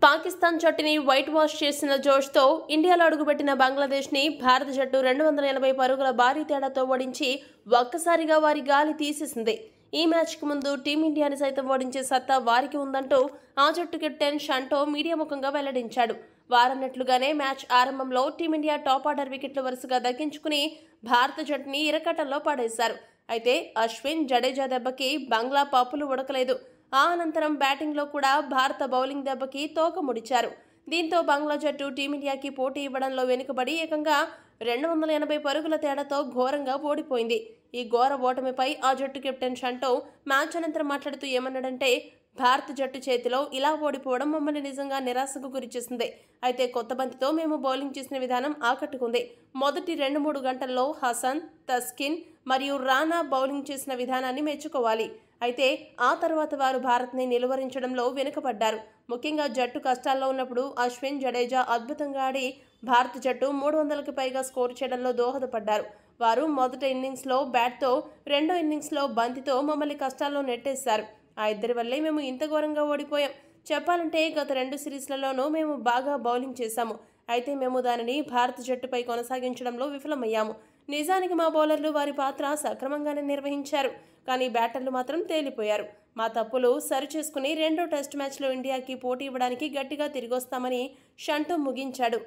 Pakistan జట్టుని white wash చేసిన జోష్తో ఇండియాలో అడుగుపెట్టిన బంగ్లాదేశ్ని భారత జట్టు 280 పరుగుల భారీ తేడాతో ఓడించి ఒక్కసారిగా వారి గాలి తీసేసింది. ఈ మ్యాచ్కు ముందు టీమిండియాని సైతం ఓడించే సత్తా వారికి ఉందంటూ ఆ జట్టు కెప్టెన్ షంటో మీడియా ముఖంగా వెల్లడించాడు. వారన్నట్లుగానే మ్యాచ్ ఆరంభంలో టీమిండియా టాప్ ఆర్డర్ వికెట్లు వరుసగా దక్కించుకుని భారత జట్టుని ఇరకటంలో పడేశారు. అయితే అశ్విన్, జడేజా దెబ్బకి బంగ్లా పప్పులు ఉడకలేదు. ఆ అనంతరం బ్యాటింగ్లో కూడా భారత బౌలింగ్ దెబ్బకి తోక ముడిచారు. దీంతో బంగ్లా జట్టు టీమిండియాకి పోటీ ఇవ్వడంలో వెనుకబడి ఏకంగా 280 పరుగుల తేడాతో ఘోరంగా ఓడిపోయింది. ఈ ఘోర ఓటమిపై ఆ జట్టు కెప్టెన్ షంటో మ్యాచ్ అనంతరం మాట్లాడుతూ ఏమన్నాడంటే, భారత జట్టు చేతిలో ఇలా ఓడిపోవడం మమ్మల్ని నిజంగా నిరాశకు గురిచేసింది. అయితే కొత్త బంతితో మేము బౌలింగ్ చేసిన విధానం ఆకట్టుకుంది. మొదటి 2-3 గంటల్లో హసన్, తస్కిన్ మరియు రానా బౌలింగ్ చేసిన విధానాన్ని మెచ్చుకోవాలి. అయితే ఆ తర్వాత వారు భారత్ని నిలువరించడంలో వెనుకబడ్డారు. ముఖ్యంగా జట్టు కష్టాల్లో ఉన్నప్పుడు అశ్విన్, జడేజా అద్భుతంగా ఆడి భారత జట్టు 300కి పైగా స్కోర్ చేయడంలో దోహదపడ్డారు. వారు మొదటి ఇన్నింగ్స్లో బ్యాట్తో, రెండో ఇన్నింగ్స్లో బంతితో మమ్మల్ని కష్టాల్లో నెట్టేశారు. ఆ ఇద్దరి వల్లే మేము ఇంత ఘోరంగా ఓడిపోయాం. చెప్పాలంటే గత 2 సిరీస్లలోనూ మేము బాగా బౌలింగ్ చేశాము. అయితే మేము దానిని భారత జట్టుపై కొనసాగించడంలో విఫలమయ్యాము. నిజానికి మా బౌలర్లు వారి పాత్ర సక్రమంగానే నిర్వహించారు. కానీ బ్యాటర్లు మాత్రం తేలిపోయారు. మా తప్పులు సరిచేసుకుని రెండో టెస్ట్ మ్యాచ్లో ఇండియాకి పోటీ ఇవ్వడానికి గట్టిగా తిరిగొస్తామని షంటో ముగించాడు.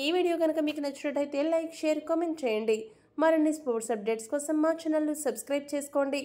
ఈ వీడియో కనుక మీకు నచ్చినట్టయితే లైక్, షేర్, కామెంట్ చేయండి. మరిన్ని స్పోర్ట్స్ అప్డేట్స్ కోసం మా ఛానల్ను సబ్స్క్రైబ్ చేసుకోండి.